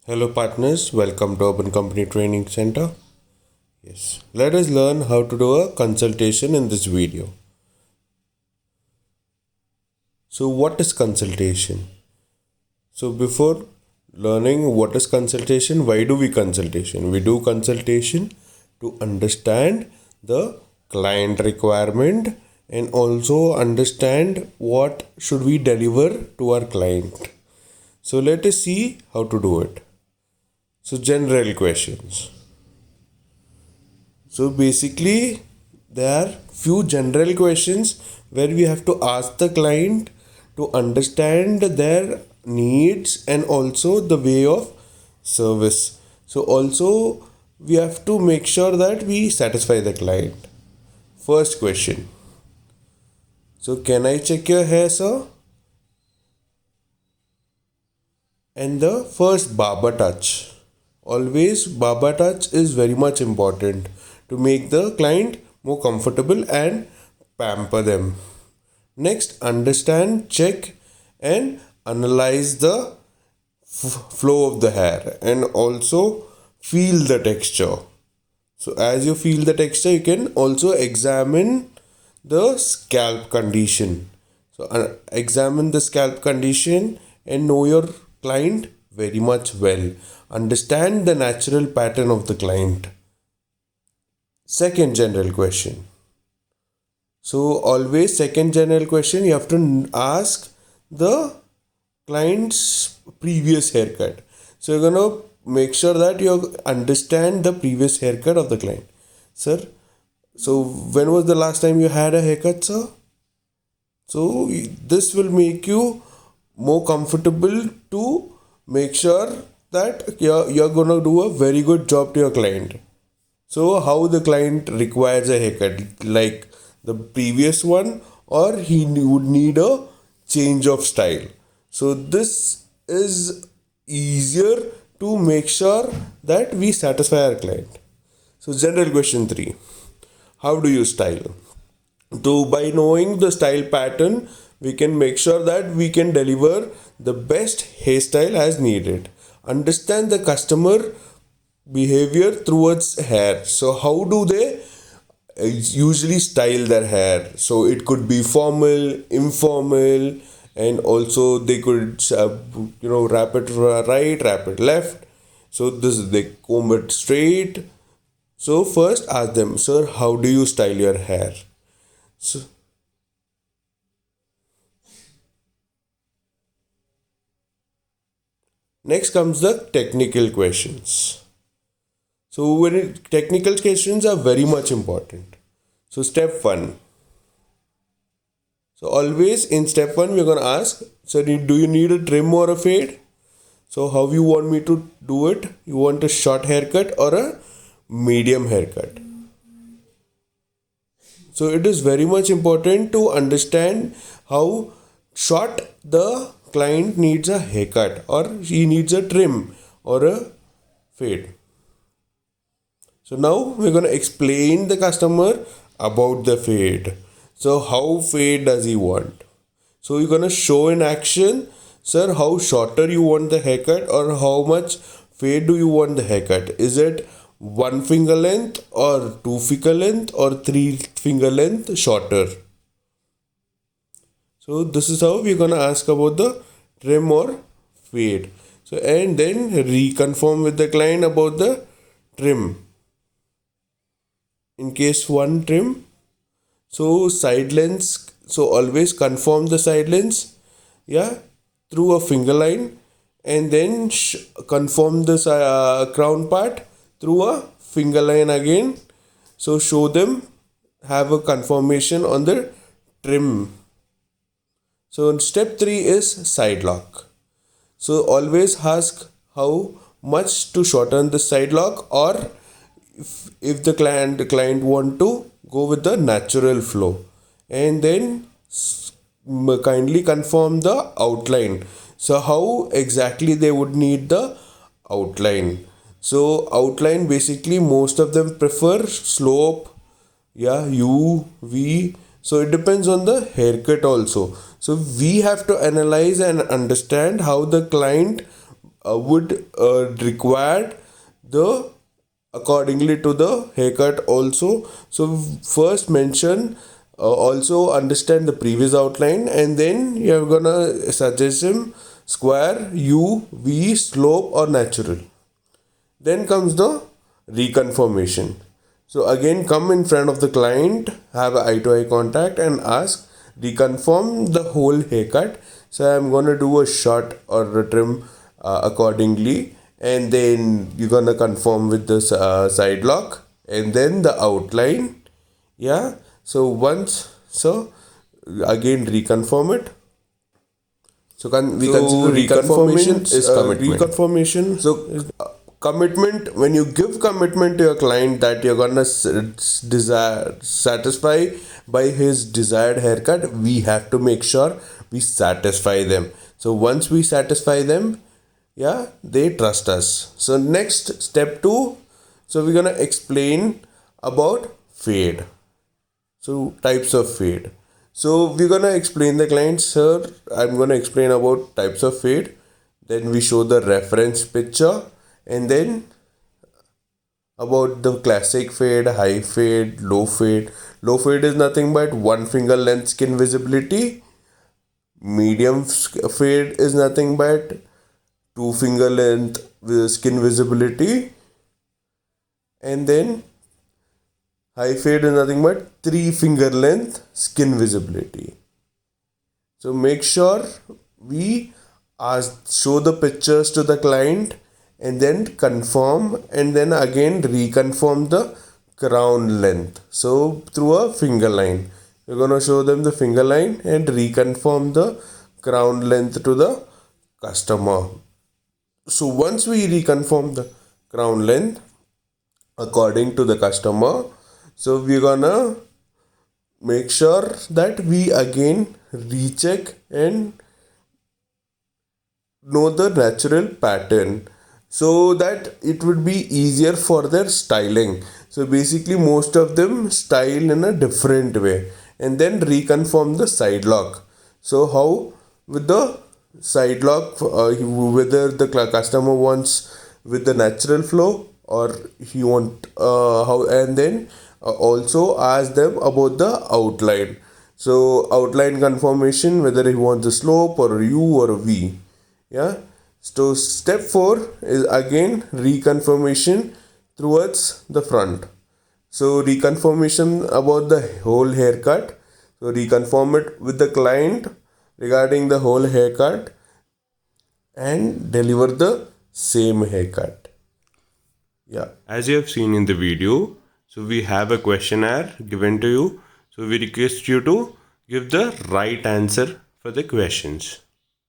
Hello, partners. Welcome to Urban Company Training Center. Yes, let us learn how to do a consultation in this video. So, what is consultation? So, before learning what is consultation, why do we consultation? We do consultation to understand the client requirement and also understand what should we deliver to our client. So, let us see how to do it. So, general questions. So basically, there are few general questions where we have to ask the client to understand their needs and also the way of service. So also we have to make sure that we satisfy the client. First question. So can I check your hair, sir? And the first barber touch. Always barber touch is very much important to make the client more comfortable and pamper them. Next, understand, check, and analyze the flow of the hair and also feel the texture. So, as you feel the texture, you can also examine the scalp condition. So, examine the scalp condition and know your client very much well. Understand the natural pattern of the client. Second general question. So, always, second general question, you have to ask the client's previous haircut. So, you're going to make sure that you understand the previous haircut of the client. Sir, so when was the last time you had a haircut, sir? So, this will make you more comfortable to make sure that you're going to do a very good job to your client. So, how the client requires a haircut, like the previous one, or he would need a change of style. So, this is easier to make sure that we satisfy our client. So, general question 3. How do you style? So, by knowing the style pattern, we can make sure that we can deliver the best hairstyle as needed. Understand the customer behavior towards hair. So, how do they usually style their hair? So, it could be formal, informal, and also they could, wrap it right, wrap it left. So, this is they comb it straight. So, first ask them, sir, how do you style your hair? So, next comes the technical questions. So, technical questions are very much important. So, step 1. So, always in step 1, we're going to ask, so do you need a trim or a fade? So, how you want me to do it? You want a short haircut or a medium haircut? So, it is very much important to understand how short the client needs a haircut or he needs a trim or a fade. So now we're going to explain the customer about the fade. So how fade does he want? So you're going to show in action, sir, how shorter you want the haircut or how much fade do you want the haircut? Is it 1 finger length or 2 finger length or 3 finger length shorter? So this is how we're going to ask about the trim or fade. So and then reconfirm with the client about the trim. In case 1 trim, so side lengths, so always confirm the side lengths, yeah, through a finger line, and then confirm the crown part through a finger line again. So show them, have a confirmation on the trim. So step 3 is side lock. So always ask how much to shorten the side lock, or if the client want to go with the natural flow, and then kindly confirm the outline. So how exactly they would need the outline? So outline, basically most of them prefer slope, yeah, U, V. So it depends on the haircut also. So we have to analyze and understand how the client would require the accordingly to the haircut also. So first mention, also understand the previous outline, and then you're gonna suggest him square, U, V, slope or natural. Then comes the reconfirmation. So again, come in front of the client, have eye to eye contact, and ask, reconfirm the whole haircut. So I'm gonna do a short or a trim accordingly, and then you're gonna confirm with the side lock, and then the outline. Yeah. So once, so again reconfirm it. So we consider reconfirmation is commitment. Reconfirmation. So commitment, when you give commitment to your client that you're gonna satisfy by his desired haircut, we have to make sure we satisfy them. So once we satisfy them, yeah, they trust us. So next, step 2, so we're gonna explain about fade. So types of fade. So we're gonna explain the client, sir, I'm gonna explain about types of fade. Then we show the reference picture, and then about the classic fade, high fade, low fade. Low fade is nothing but one finger length skin visibility. Medium fade is nothing but two finger length skin visibility. And then high fade is nothing but three finger length skin visibility. So make sure we show the pictures to the client, and then confirm, and then again reconfirm the crown length. So through a finger line, you're gonna show them the finger line and reconfirm the crown length to the customer. So once we reconfirm the crown length according to the customer, so we're gonna make sure that we again recheck and know the natural pattern, so that it would be easier for their styling. So basically most of them style in a different way, and then reconfirm the side lock. So how with the side lock, whether the customer wants with the natural flow or he want how, and then also ask them about the outline. So outline confirmation, whether he wants a slope or a U or a V. Yeah. So step 4 is again reconfirmation towards the front. So reconfirmation about the whole haircut. So reconfirm it with the client regarding the whole haircut, and deliver the same haircut. Yeah. As you have seen in the video, so we have a questionnaire given to you. So we request you to give the right answer for the questions.